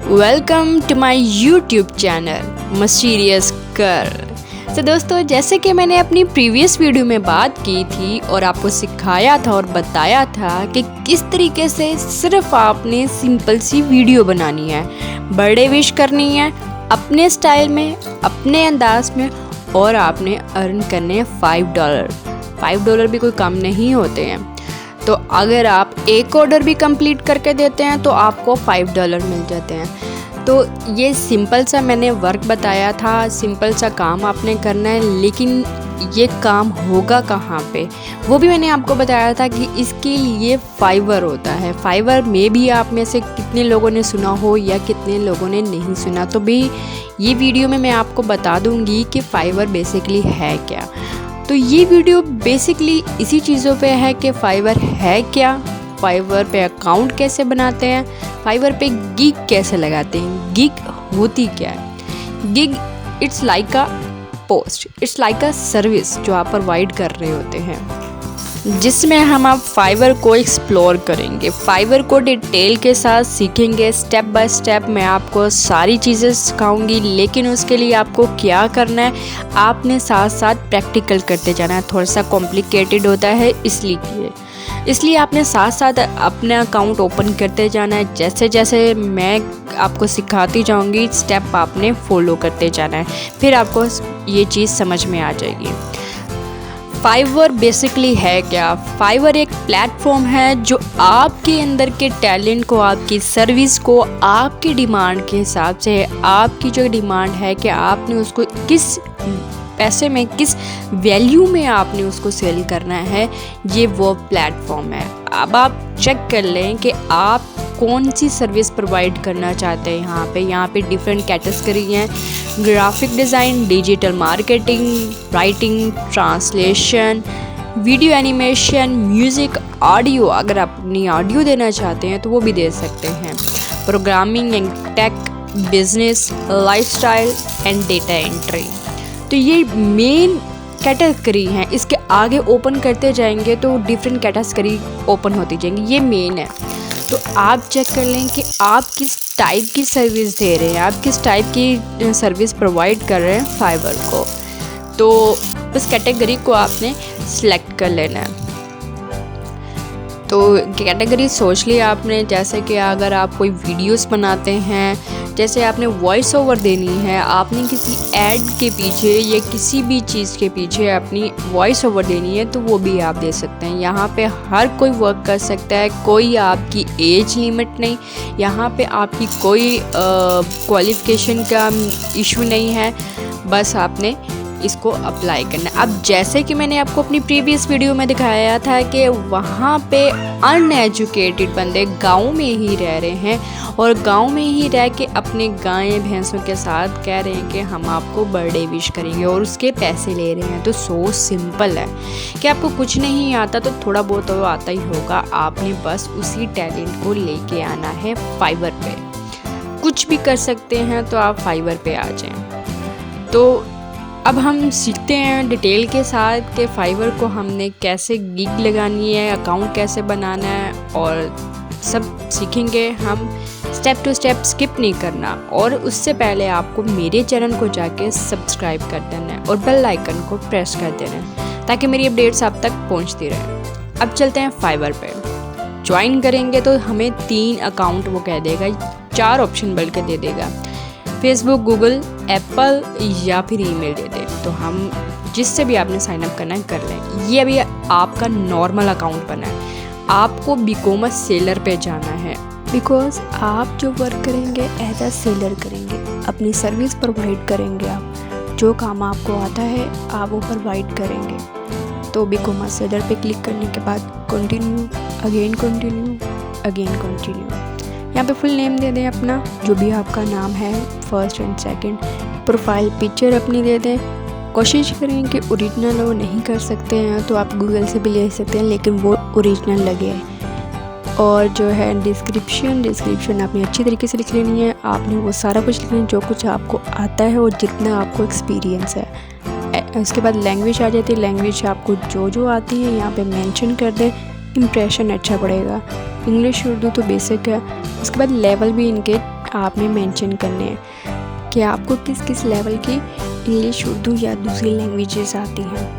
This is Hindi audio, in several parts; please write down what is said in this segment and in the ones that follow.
Welcome to my YouTube channel mysterious girl. तो दोस्तों, जैसे कि मैंने अपनी प्रीवियस वीडियो में बात की थी और आपको सिखाया था और बताया था कि किस तरीके से सिर्फ आपने सिंपल सी वीडियो बनानी है, बर्थडे विश करनी है अपने स्टाइल में, अपने अंदाज में, और आपने अर्न करने हैं $5 भी कोई कम नहीं होते हैं। तो अगर आप एक ऑर्डर भी कंप्लीट करके देते हैं तो आपको $5 मिल जाते हैं। तो ये सिंपल सा मैंने वर्क बताया था, सिंपल सा काम आपने करना है, लेकिन ये काम होगा कहाँ पे वो भी मैंने आपको बताया था कि इसके लिए फाइवर होता है। फाइवर में भी आप में से कितने लोगों ने सुना हो या कितने लोगों ने नहीं सुना, तो भी ये वीडियो में मैं आपको बता दूँगी कि फाइवर बेसिकली है क्या। तो ये वीडियो बेसिकली इसी चीज़ों पे है कि फाइवर है क्या, फाइवर पे अकाउंट कैसे बनाते हैं, फाइवर पे गिग कैसे लगाते हैं, गिग होती क्या है। Gig it's like a post, it's like a service जो आप प्रोवाइड कर रहे होते हैं, जिसमें हम आप फाइवर को एक्सप्लोर करेंगे, फाइवर को डिटेल के साथ सीखेंगे। स्टेप बाय स्टेप मैं आपको सारी चीज़ें सिखाऊंगी, लेकिन उसके लिए आपको क्या करना है, आपने साथ साथ प्रैक्टिकल करते जाना है। थोड़ा सा कॉम्प्लिकेटेड होता है इसलिए आपने साथ साथ अपना अकाउंट ओपन करते जाना है। जैसे जैसे मैं आपको सिखाती जाऊंगी स्टेप आपने फॉलो करते जाना है, फिर आपको ये चीज़ समझ में आ जाएगी। फाइवर बेसिकली है क्या? फाइवर एक प्लेटफॉर्म है जो आपके अंदर के टैलेंट को, आपकी सर्विस को, आपकी डिमांड के हिसाब से, आपकी जो डिमांड है कि आपने उसको किस पैसे में, किस वैल्यू में आपने उसको सेल करना है, ये वो प्लेटफॉर्म है। अब आप चेक कर लें कि आप कौन सी सर्विस प्रोवाइड करना चाहते हैं। यहाँ पे डिफरेंट कैटेगरी हैं: graphic design, digital marketing, writing, translation, video animation, music, audio. अगर आप अपनी ऑडियो देना चाहते हैं तो वो भी दे सकते हैं। Programming and tech, business, lifestyle and data entry. तो ये मेन कैटेगरी हैं। इसके आगे ओपन करते जाएंगे तो डिफरेंट कैटेगरी ओपन होती जाएंगी। ये मेन है। तो आप चेक कर लें कि आप किस टाइप की सर्विस दे रहे हैं, आप किस टाइप की सर्विस प्रोवाइड कर रहे हैं फाइवर को। तो उस कैटेगरी को आपने सिलेक्ट कर लेना है। तो कैटेगरी सोच लिया आपने, जैसे कि अगर आप कोई वीडियोस बनाते हैं, जैसे आपने वॉइस ओवर देनी है, आपने किसी ऐड के पीछे या किसी भी चीज़ के पीछे अपनी वॉइस ओवर देनी है, तो वो भी आप दे सकते हैं। यहाँ पे हर कोई वर्क कर सकता है, कोई आपकी एज लिमिट नहीं, यहाँ पे आपकी कोई क्वालिफ़िकेशन का इशू नहीं है, बस आपने इसको अप्लाई करना है। अब जैसे कि मैंने आपको अपनी प्रीवियस वीडियो में दिखाया था कि वहाँ पे अनएजुकेटेड बंदे गांव में ही रह रहे हैं और गांव में ही रह के अपने गाय भैंसों के साथ कह रहे हैं कि हम आपको बर्थडे विश करेंगे और उसके पैसे ले रहे हैं। तो सो सिंपल है कि आपको कुछ नहीं आता तो थोड़ा बहुत तो आता ही होगा, आपने बस उसी टैलेंट को लेके आना है फाइवर पे। कुछ भी कर सकते हैं तो आप फाइवर पे आ जाएं। तो अब हम सीखते हैं डिटेल के साथ कि फाइवर को हमने कैसे गिग लगानी है, अकाउंट कैसे बनाना है, और सब सीखेंगे हम। स्टेप टू स्टेप स्किप नहीं करना, और उससे पहले आपको मेरे चैनल को जाके सब्सक्राइब कर देना है और बेल आइकन को प्रेस कर देना है ताकि मेरी अपडेट्स आप तक पहुंचती रहे। अब चलते हैं फाइवर पे। ज्वाइन करेंगे तो हमें 3 अकाउंट वो कह देगा, 4 ऑप्शन बल्कि दे देगा, फेसबुक, गूगल, एप्पल या फिर ईमेल दे दे। तो हम जिससे भी आपने साइन अप करना है कर लें। ये अभी आपका नॉर्मल अकाउंट बना है, आपको बिकॉम अ सेलर पे जाना है, बिकॉज आप जो वर्क करेंगे एज अ सेलर करेंगे, अपनी सर्विस प्रोवाइड करेंगे। आप जो काम आपको आता है आप वो प्रोवाइड करेंगे। तो बिकॉम अ सेलर पे क्लिक करने के बाद continue, again continue, again continue. यहाँ पे फुल नेम दे दें अपना, जो भी आपका नाम है, first and second. Profile picture अपनी दे दें। कोशिश करें कि ओरिजिनल वो नहीं कर सकते हैं तो आप गूगल से भी ले सकते हैं, लेकिन वो ओरिजिनल लगे। और जो है डिस्क्रिप्शन आपने अच्छी तरीके से लिख लेनी है। आपने वो सारा कुछ लिखना है जो कुछ आपको आता है और जितना आपको एक्सपीरियंस है। उसके बाद लैंग्वेज आ जाती है, लैंग्वेज आपको जो जो आती है यहाँ पे मेंशन कर दें। इम्प्रेशन अच्छा पड़ेगा, इंग्लिश उर्दू तो बेसिक है। उसके बाद लेवल भी इनके आपने मेंशन करने हैं कि आपको किस किस लेवल की इंग्लिश, उर्दू या दूसरी लैंग्वेजेस आती हैं।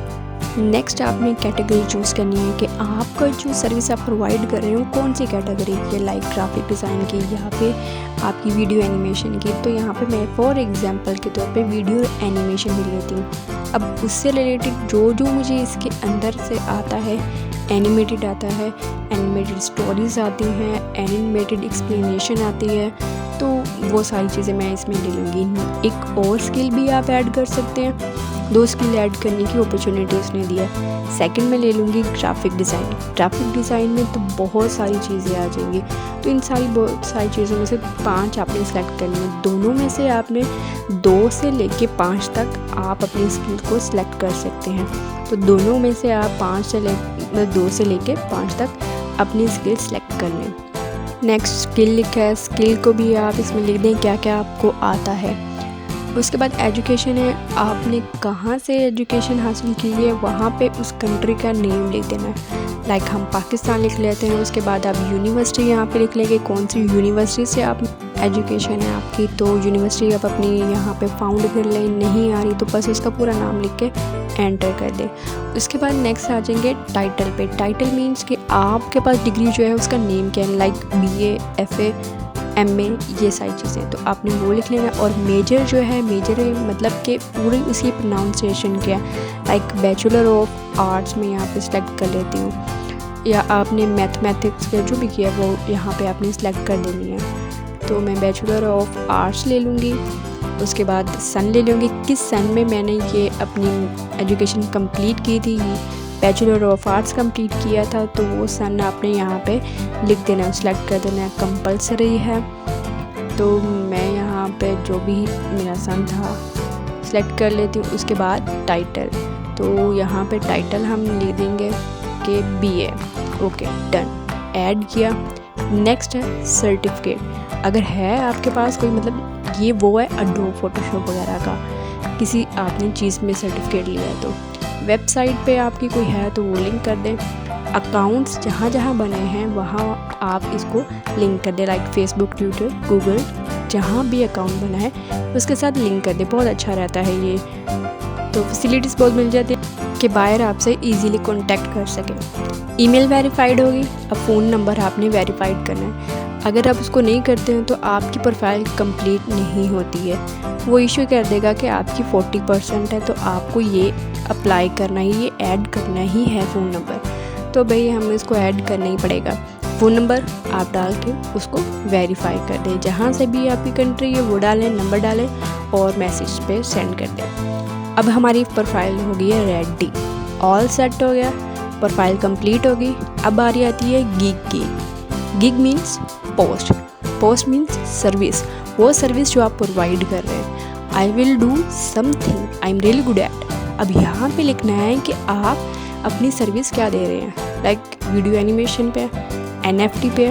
नेक्स्ट आपने कैटेगरी चूज़ करनी है कि आपका जो सर्विस आप प्रोवाइड कर रहे हो कौन सी कैटेगरी की है, लाइक ग्राफिक डिज़ाइन की या फिर आपकी वीडियो एनिमेशन की। तो यहाँ पे मैं फॉर एग्जांपल के तौर पे वीडियो एनिमेशन भी लेती हूँ। अब उससे रिलेटेड जो मुझे इसके अंदर से आता है, एनिमेटेड आता है, एनिमेटेड स्टोरीज़ आती हैं, एनिमेटेड एक्सप्लेनेशन आती है, तो वो सारी चीज़ें मैं इसमें ले लूँगी। एक और स्किल भी आप ऐड कर सकते हैं, 2 स्किल ऐड करने की अपॉर्चुनिटी उसने दिया। सेकंड में ले लूँगी ग्राफिक डिज़ाइन। ग्राफिक डिज़ाइन में तो बहुत सारी चीज़ें आ जाएंगी, तो इन बहुत सारी चीज़ों में से 5 आपने सेलेक्ट करनी है। दोनों में से आपने 2 से लेके 5 तक आप अपनी स्किल को सिलेक्ट कर सकते हैं। तो दोनों में से आप 2 से लेके 5 तक अपनी स्किल सिलेक्ट कर लें। नेक्स्ट स्किल लिखा है, स्किल को भी आप इसमें लिख दें क्या क्या आपको आता है। उसके बाद एजुकेशन है, आपने कहाँ से एजुकेशन हासिल की है वहाँ पे उस कंट्री का नेम लिख देना है। लाइक हम पाकिस्तान लिख लेते हैं, उसके बाद आप यूनिवर्सिटी यहाँ पे लिख लेंगे, कौन सी यूनिवर्सिटी से आप एजुकेशन है आपकी, तो यूनिवर्सिटी आप अपनी यहाँ पे फाउंड कर लें। नहीं आ रही तो बस उसका पूरा नाम लिख के एंटर कर दें। उसके बाद नेक्स्ट आ जाएंगे टाइटल पे। टाइटल मीन्स कि आपके पास डिग्री जो है उसका नेम क्या है, लाइक BA, FA, MA, ये सारी चीज़ें, तो आपने वो लिख लेना। और मेजर जो है, मेजर मतलब कि पूरी उसकी प्रोनाउंसिएशन क्या है, लाइक बैचलर ऑफ आर्ट्स में यहाँ पे सिलेक्ट कर लेती हूँ, या आपने मैथमेटिक्स का जो भी किया वो यहाँ पे आपने सिलेक्ट कर देनी है। तो मैं बैचलर ऑफ आर्ट्स ले लूँगी। उसके बाद सन ले लूँगी, किस सन में मैंने ये अपनी एजुकेशन कंप्लीट की थी, बैचलर ऑफ आर्ट्स कंप्लीट किया था, तो वो सन आपने यहाँ पे लिख देना है, सिलेक्ट कर देना है, कंपलसरी है। तो मैं यहाँ पे जो भी मेरा सन था सिलेक्ट कर लेती हूँ। उसके बाद टाइटल, तो यहाँ पे टाइटल हम लिख देंगे कि BA। ओके, डन, ऐड किया। नेक्स्ट है सर्टिफिकेट। अगर है आपके पास कोई, मतलब ये वो है एडोब फोटोशॉप वगैरह का, किसी आपने चीज़ में सर्टिफिकेट लिया है तो वेबसाइट पे आपकी कोई है तो वो लिंक कर दें। अकाउंट्स जहाँ जहाँ बने हैं वहाँ आप इसको लिंक कर दें, लाइक फेसबुक, ट्विटर, गूगल, जहाँ भी अकाउंट बना है उसके साथ लिंक कर दें, बहुत अच्छा रहता है ये। तो फैसिलिटीज़ बहुत मिल जाती है कि बायर आपसे इजीली कांटेक्ट कर सके। ईमेल वेरीफाइड होगी, अब फ़ोन नंबर आपने वेरीफाइड करना है। अगर आप उसको नहीं करते हैं तो आपकी प्रोफाइल कंप्लीट नहीं होती है, वो इशू कर देगा कि आपकी 40% है, तो आपको ये अप्लाई करना ही, ये ऐड करना ही है फ़ोन नंबर। तो भाई हमें इसको ऐड करना ही पड़ेगा। फ़ोन नंबर आप डाल के उसको वेरीफाई कर दें, जहाँ से भी आपकी कंट्री है वो डालें, नंबर डालें और मैसेज पे सेंड कर दें। अब हमारी प्रोफाइल हो गई है रेडी, ऑल सेट हो गया, प्रोफाइल कंप्लीट होगी। अब बारी आती है गिग की। Gig means post, post means service, वो सर्विस जो आप प्रोवाइड कर रहे हैं। आई will do something I am really good at. अब यहाँ पे लिखना है कि आप अपनी सर्विस क्या दे रहे हैं, लाइक वीडियो एनिमेशन पे, NFT पे,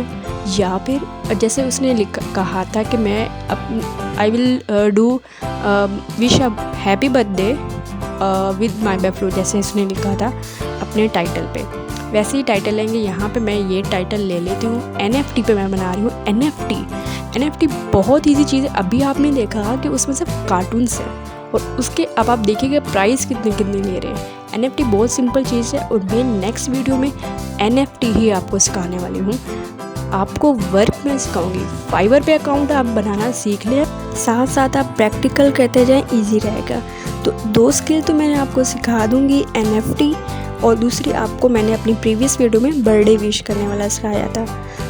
या फिर जैसे उसने कहा था कि मैं I will do wish a happy birthday with my बेफ्लो, जैसे उसने लिखा था अपने टाइटल पे, वैसे ही टाइटल लेंगे। यहाँ पे मैं ये टाइटल ले लेती हूँ। NFT पे मैं बना रही हूँ। NFT बहुत ईजी चीज़ है। अभी आपने देखा कि उसमें सिर्फ कार्टून्स है और उसके अब आप देखिएगा प्राइस कितने ले रहे हैं। NFT बहुत सिंपल चीज़ है और मैं नेक्स्ट वीडियो में NFT ही आपको सिखाने वाली हूँ। आपको वर्क में सिखाऊंगी। फाइवर पे अकाउंट आप बनाना सीख लें, साथ साथ आप प्रैक्टिकल करते जाएं, इजी रहेगा। तो 2 स्किल तो मैंने आपको सिखा दूँगी, NFT, और दूसरी आपको मैंने अपनी प्रीवियस वीडियो में बर्थडे विश करने वाला सिखाया था।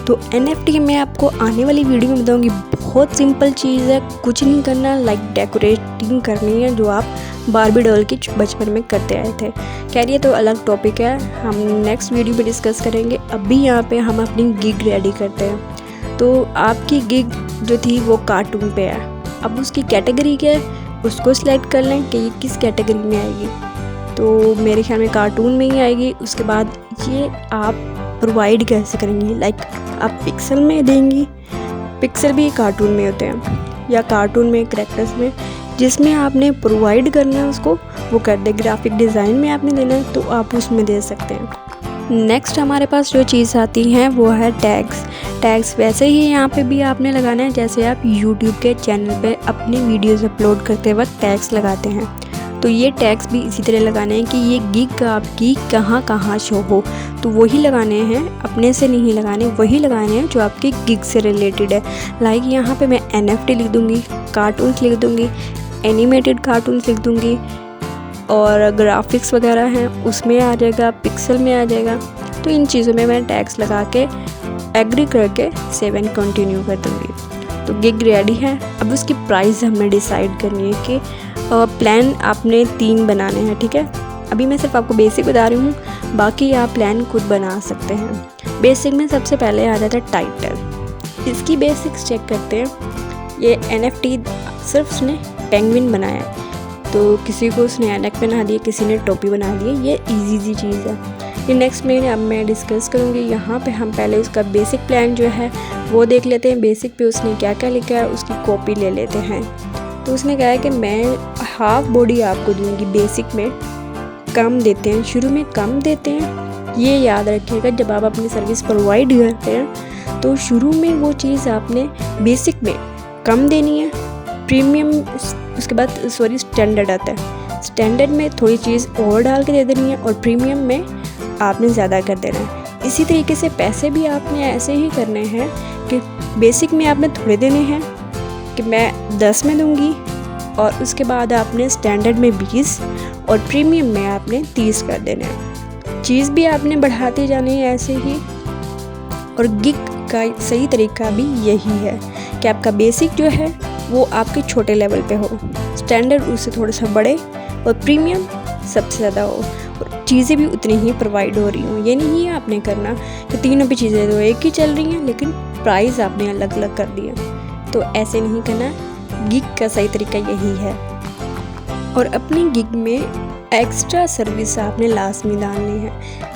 तो NFT मैं आपको आने वाली वीडियो में बताऊंगी। बहुत सिंपल चीज़ है, कुछ नहीं करना, लाइक डेकोरेटिंग करनी है जो आप बारबी डॉल की बचपन में करते आए थे। खैर ये तो अलग टॉपिक है, हम नेक्स्ट वीडियो में डिस्कस करेंगे। अभी यहाँ पे हम अपनी गिग रेडी करते हैं। तो आपकी गिग जो थी वो कार्टून पे है। अब उसकी कैटेगरी क्या है उसको सिलेक्ट कर लें कि ये किस कैटेगरी में आएगी। तो मेरे ख्याल में कार्टून में ही आएगी। उसके बाद ये आप प्रोवाइड कैसे करेंगी, लाइक आप पिक्सल में देंगी, पिक्सल भी कार्टून में होते हैं, या कार्टून में कैरेक्टर्स में, जिसमें आपने प्रोवाइड करना है उसको वो कर दे। ग्राफिक डिज़ाइन में आपने देना है तो आप उसमें दे सकते हैं। नेक्स्ट हमारे पास जो चीज़ आती हैं वो है टैग्स वैसे ही यहाँ पे भी आपने लगाना है जैसे आप यूट्यूब के चैनल पे अपनी वीडियोस अपलोड करते वक्त टैग्स लगाते हैं। तो ये टैग्स भी इसी तरह लगाने हैं कि ये गिग आपकी कहाँ कहाँ शो हो, तो वही लगाने हैं, अपने से नहीं लगाने, वही लगाने हैं जो आपकी गिग से रिलेटेड है। लाइक यहाँ पे मैं NFT लिख दूँगी, कार्टून्स लिख दूँगी, एनिमेटेड कार्टून्स लिख दूँगी, और ग्राफिक्स वगैरह हैं उसमें आ जाएगा, पिक्सल में आ जाएगा। तो इन चीज़ों में मैं टैग्स लगा के एग्री करके सेव एंड कंटिन्यू कर दूँगी। तो गिग रेडी है। अब उसकी प्राइस हमें डिसाइड करनी है कि प्लान आपने 3 बनाने हैं, ठीक है। अभी मैं सिर्फ आपको बेसिक बता रही हूँ, बाकी आप प्लान खुद बना सकते हैं। बेसिक में सबसे पहले आ जाता है टाइटल। इसकी बेसिक्स चेक करते हैं। ये NFT सिर्फ उसने पेंगुइन बनाया है, तो किसी को उसने ऐनक बना दिया, किसी ने टोपी बना दी, ये इजी चीज़ है। ये नेक्स्ट में अब मैं डिस्कस करूँगी। यहाँ पे हम पहले उसका बेसिक प्लान जो है वो देख लेते हैं। बेसिक पे उसने क्या क्या लिखा है उसकी कॉपी ले लेते हैं। तो उसने कहा है कि मैं हाफ बॉडी आपको दूँगी। बेसिक में कम देते हैं, शुरू में कम देते हैं। ये याद रखिएगा, जब आप अपनी सर्विस प्रोवाइड करते हैं तो शुरू में वो चीज़ आपने बेसिक में कम देनी है। प्रीमियम उसके बाद स्टैंडर्ड आता है। स्टैंडर्ड में थोड़ी चीज़ और डाल के दे देनी है और प्रीमियम में आपने ज़्यादा कर देना है। इसी तरीके से पैसे भी आपने ऐसे ही करने हैं कि बेसिक में आपने थोड़े देने हैं कि मैं 10 में दूंगी, और उसके बाद आपने स्टैंडर्ड में 20 और प्रीमियम में आपने 30 कर देने हैं। चीज़ भी आपने बढ़ाती जानी है ऐसे ही। और गिग का सही तरीका भी यही है कि आपका बेसिक जो है वो आपके छोटे लेवल पे हो, स्टैंडर्ड उससे थोड़ा सा बड़े, और प्रीमियम सबसे ज़्यादा हो, और चीज़ें भी उतनी ही प्रोवाइड हो रही हों। ये नहीं है आपने करना कि तीनों भी चीज़ें तो एक ही चल रही हैं लेकिन प्राइस आपने अलग अलग कर दिया। तो ऐसे नहीं करना। गिग का सही तरीका यही है। और अपनी गिग में एक्स्ट्रा सर्विस आपने लास्ट में डालनी है।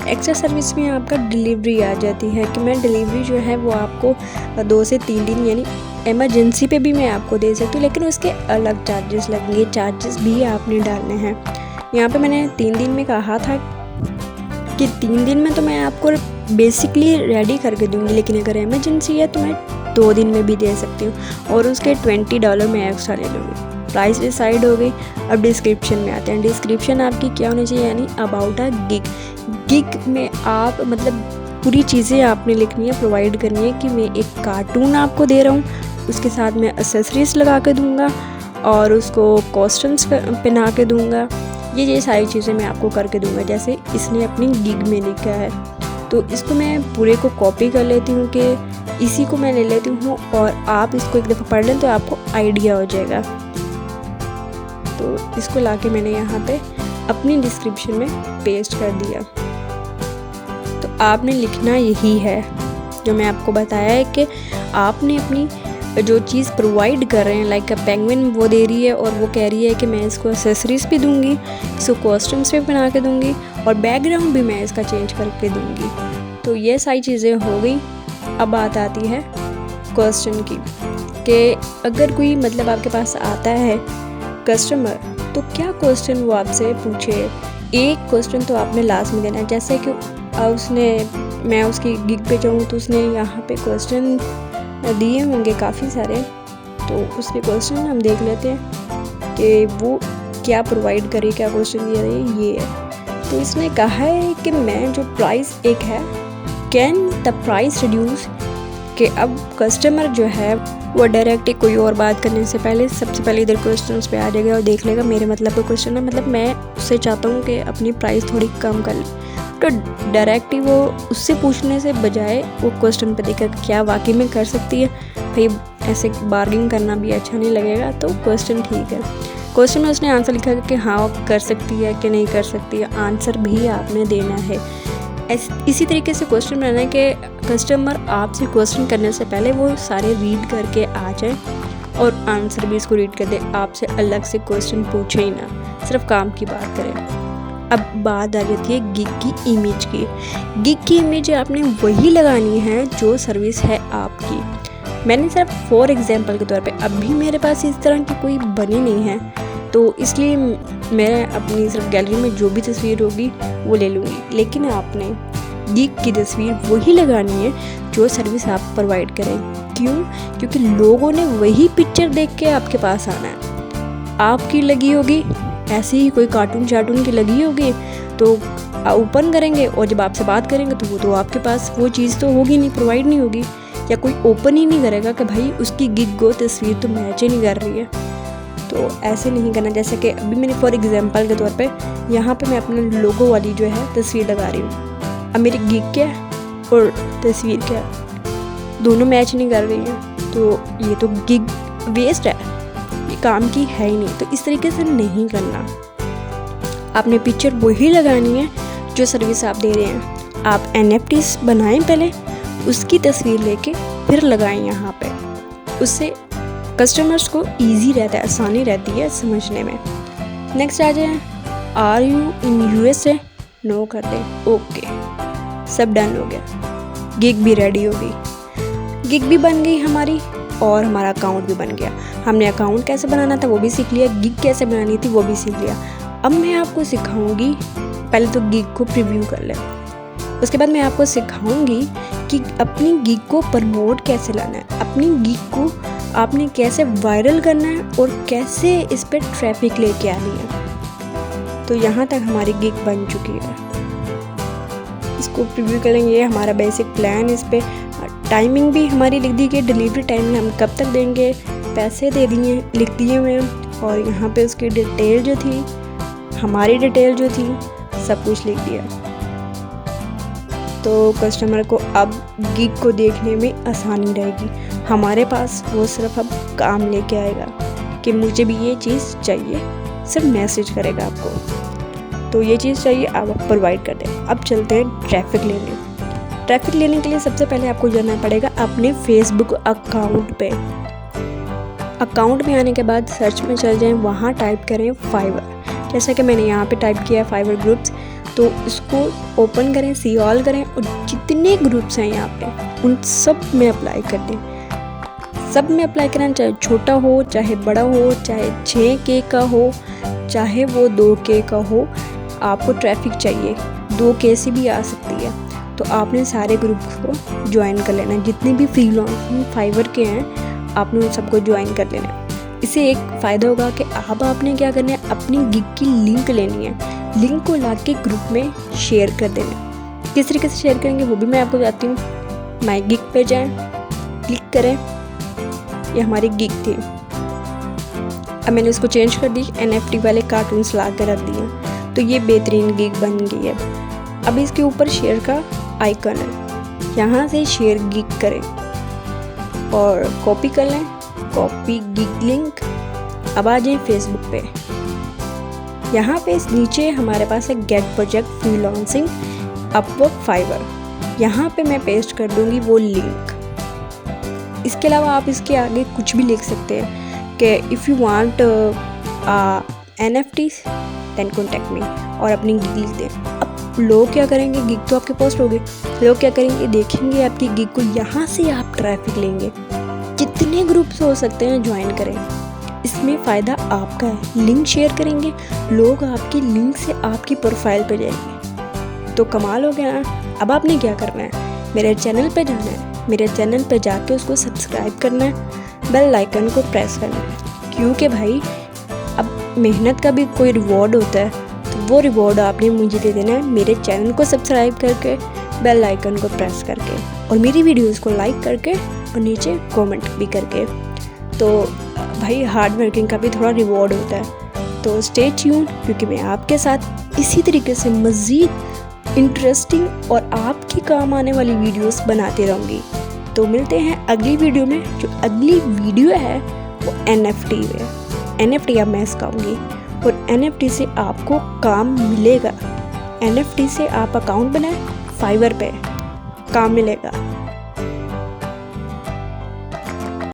एक्स्ट्रा सर्विस में आपका डिलीवरी आ जाती है कि मैं डिलीवरी जो है वो आपको 2 से 3 दिन यानी इमरजेंसी पे भी मैं आपको दे सकती हूँ, लेकिन उसके अलग चार्जेस लगेंगे। चार्जेस भी आपने डालने हैं। यहाँ पे मैंने 3 दिन में कहा था कि 3 दिन में तो मैं आपको बेसिकली रेडी करके दूँगी, लेकिन अगर इमरजेंसी है तो मैं 2 दिन में भी दे सकती हूँ, और उसके $20 मैं एक्स्ट्रा ले लूँगी। प्राइस डिसाइड हो गई। अब डिस्क्रिप्शन में आते हैं। डिस्क्रिप्शन आपकी क्या होनी चाहिए, यानी अबाउट अ गिग। गिग में आप मतलब पूरी चीज़ें आपने लिखनी है, प्रोवाइड करनी है कि मैं एक कार्टून आपको दे रहा हूँ, उसके साथ मैं एक्सेसरीज लगा के दूँगा और उसको कॉस्ट्यूम्स पहना के दूँगा। ये सारी चीज़ें मैं आपको करके दूँगा जैसे इसने अपनी गिग में लिखा है। तो इसको मैं पूरे को कॉपी कर लेती हूँ कि इसी को मैं ले लेती हूँ, और आप इसको एक दफ़ा पढ़ लें तो आपको आइडिया हो जाएगा। तो इसको लाके मैंने यहाँ पे अपनी डिस्क्रिप्शन में पेस्ट कर दिया। तो आपने लिखना यही है जो मैं आपको बताया है कि आपने अपनी जो चीज़ प्रोवाइड कर रहे हैं, लाइक पेंगुइन वो दे रही है और वो कह रही है कि मैं इसको एक्सेसरीज भी दूंगी, इसको कॉस्ट्यूम्स भी बना के दूंगी, और बैकग्राउंड भी मैं इसका चेंज करके दूंगी। तो ये सारी चीज़ें हो गई। अब बात आती है क्वेश्चन की कि अगर कोई मतलब आपके पास आता है कस्टमर, तो क्या क्वेश्चन वो आपसे पूछे। एक क्वेश्चन तो आपने लास्ट में देना है। जैसे कि मैं उसकी गिग पे जाऊँ तो उसने यहाँ पे क्वेश्चन दिए होंगे काफ़ी सारे, तो उसके क्वेश्चन हम देख लेते हैं कि वो क्या प्रोवाइड करे, क्या क्वेश्चन दिया है। ये है तो इसने कहा है कि मैं जो प्राइस एक है, कैन द प्राइस रिड्यूस, कि अब कस्टमर जो है वो डायरेक्ट कोई और बात करने से पहले सबसे पहले इधर क्वेश्चंस पे आ जाएगा और देख लेगा मेरे मतलब का क्वेश्चन है, मतलब मैं उससे चाहता हूँ कि अपनी प्राइस थोड़ी कम कर ले। तो डायरेक्ट ही वो उससे पूछने से बजाय वो क्वेश्चन पे देखा क्या वाकई में कर सकती है। भाई ऐसे बार्गिंग करना भी अच्छा नहीं लगेगा, तो क्वेश्चन ठीक है। क्वेश्चन में उसने आंसर लिखा कि हाँ कर सकती है कि नहीं कर सकती है, आंसर भी आपने देना है। इसी तरीके से क्वेश्चन बनाना है कि कस्टमर आपसे क्वेश्चन करने से पहले वो सारे रीड करके आ जाए और आंसर भी इसको रीड कर दे, आपसे अलग से क्वेश्चन पूछे ही ना, सिर्फ काम की बात करें। अब बात आ जाती है गिग की इमेज की। गिग की इमेज आपने वही लगानी है जो सर्विस है आपकी। मैंने सिर्फ फॉर एग्जांपल के तौर पे, अभी मेरे पास इस तरह की कोई बनी नहीं है, तो इसलिए मैं अपनी सिर्फ गैलरी में जो भी तस्वीर होगी वो ले लूँगी। लेकिन आपने गिग की तस्वीर वही लगानी है जो सर्विस आप प्रोवाइड करें। क्यों? क्योंकि लोगों ने वही पिक्चर देख के आपके पास आना है। आपकी लगी होगी ऐसी ही कोई कार्टून शार्टून की लगी होगी तो ओपन करेंगे और जब आपसे बात करेंगे तो वो तो आपके पास वो चीज़ तो होगी नहीं, प्रोवाइड नहीं होगी, या कोई ओपन ही नहीं करेगा कि भाई उसकी गिग को तस्वीर तो मैच ही नहीं कर रही है। तो ऐसे नहीं करना। जैसे कि अभी मैंने फॉर एग्जांपल के तौर पे यहाँ पे मैं अपने लोगो वाली जो है तस्वीर लगा रही हूँ। अब मेरी गिग क्या है और तस्वीर क्या है, दोनों मैच नहीं कर रही हैं, तो ये तो गिग वेस्ट है, ये काम की है ही नहीं। तो इस तरीके से नहीं करना। आपने पिक्चर वही लगानी है जो सर्विस आप दे रहे हैं। आप NFTs बनाएं पहले, उसकी तस्वीर लेके फिर लगाएं यहाँ पे। उससे कस्टमर्स को इजी रहता है, आसानी रहती है समझने में। नेक्स्ट आ जाए, are you in USA? No कर दें। ओके, सब डन हो गया, गिग भी रेडी हो गई, गिग भी बन गई हमारी और हमारा अकाउंट भी बन गया। हमने अकाउंट कैसे बनाना था वो भी सीख लिया, गिग कैसे बनानी थी वो भी सीख लिया। अब मैं आपको सिखाऊंगी, पहले तो गिग को प्रीव्यू कर लें, उसके बाद मैं आपको सिखाऊंगी कि अपनी गिग को प्रमोट कैसे लाना है, अपनी गिग को आपने कैसे वायरल करना है और कैसे इस पर ट्रैफिक लेके आनी है। तो यहाँ तक हमारी गिग बन चुकी है, इसको प्रीव्यू करेंगे। ये हमारा बेसिक प्लान, इस पर टाइमिंग भी हमारी लिख दी गई, डिलीवरी टाइम हम कब तक देंगे, पैसे दे दिए लिख दिए हुए, और यहाँ पे उसकी डिटेल जो थी, हमारी डिटेल जो थी, सब कुछ लिख दिया। तो कस्टमर को अब गिग को देखने में आसानी रहेगी। हमारे पास वो सिर्फ अब काम लेके आएगा कि मुझे भी ये चीज़ चाहिए, सिर्फ मैसेज करेगा आपको तो ये चीज़ चाहिए, आप प्रोवाइड कर दें। अब चलते हैं ट्रैफिक लेने। ट्रैफिक लेने के लिए सबसे पहले आपको जाना पड़ेगा अपने फेसबुक अकाउंट पे। अकाउंट में आने के बाद सर्च में चल जाएं, वहाँ टाइप करें फाइवर। जैसा कि मैंने यहाँ पे टाइप किया है फाइवर ग्रुप्स, तो इसको ओपन करें, सी ऑल करें और जितने ग्रुप्स हैं यहाँ पे उन सब में अप्लाई कर दें। सब में अप्लाई करना, चाहे छोटा हो चाहे बड़ा हो, चाहे 6K का हो चाहे वो 2K का हो, आपको ट्रैफिक चाहिए 2K से भी आ सकती है। तो आपने सारे ग्रुप्स को ज्वाइन कर लेना है, जितने भी फ्रीलांसिंग फाइवर के हैं आपने उन सबको ज्वाइन कर लेना है। इससे एक फ़ायदा होगा कि अब आपने क्या करना है, अपनी गिग की लिंक लेनी है, लिंक को ला के ग्रुप में शेयर कर देना। किस तरीके से शेयर करेंगे वो भी मैं आपको बताती हूँ। माई गिग पे जाएं, क्लिक करें, ये हमारी गिग थी। अब मैंने इसको चेंज कर दी, NFT वाले कार्टून्स ला कर रख दिए, तो ये बेहतरीन गिग बन गई है। अब इसके ऊपर शेयर का आइकन है, यहाँ से शेयर गिग करें और कॉपी कर लें, कॉपी गिग लिंक। अब आ जाए फेसबुक पे, यहाँ पे इस नीचे हमारे पास है get project freelancing Upwork Fiverr, यहाँ पे मैं पेस्ट कर दूँगी वो लिंक। इसके अलावा आप इसके आगे कुछ भी लिख सकते हैं कि if you want NFTs then contact me, और अपनी गिग लिख दें। अब लोग क्या करेंगे, गिग तो आपके पोस्ट हो गए, लोग क्या करेंगे, देखेंगे आपकी गिग को, यहाँ से आप ट्रैफिक लेंगे। जितने ग्रुप्स हो सकते हैं ज्वाइन करें, इसमें फ़ायदा आपका है। लिंक शेयर करेंगे, लोग आपकी लिंक से आपकी प्रोफाइल पे जाएंगे, तो कमाल हो गया ना। अब आपने क्या करना है, मेरे चैनल पे जाना है, मेरे चैनल पे जाके उसको सब्सक्राइब करना है, बेल आइकन को प्रेस करना है, क्योंकि भाई अब मेहनत का भी कोई रिवॉर्ड होता है, तो वो रिवॉर्ड आपने मुझे दे देना है मेरे चैनल को सब्सक्राइब करके, बेल आइकन को प्रेस करके, और मेरी वीडियोज़ को लाइक करके और नीचे कॉमेंट भी करके। तो भाई हार्ड वर्किंग का भी थोड़ा रिवॉर्ड होता है। तो स्टे ट्यून, क्योंकि मैं आपके साथ इसी तरीके से मज़ीद इंटरेस्टिंग और आपके काम आने वाली वीडियोस बनाते रहूँगी। तो मिलते हैं अगली वीडियो में। जो अगली वीडियो है वो NFT है, NFT अब मैं सिखाऊंगी, और NFT से आपको काम मिलेगा। NFT से आप अकाउंट बनाएं, फाइवर पे काम मिलेगा।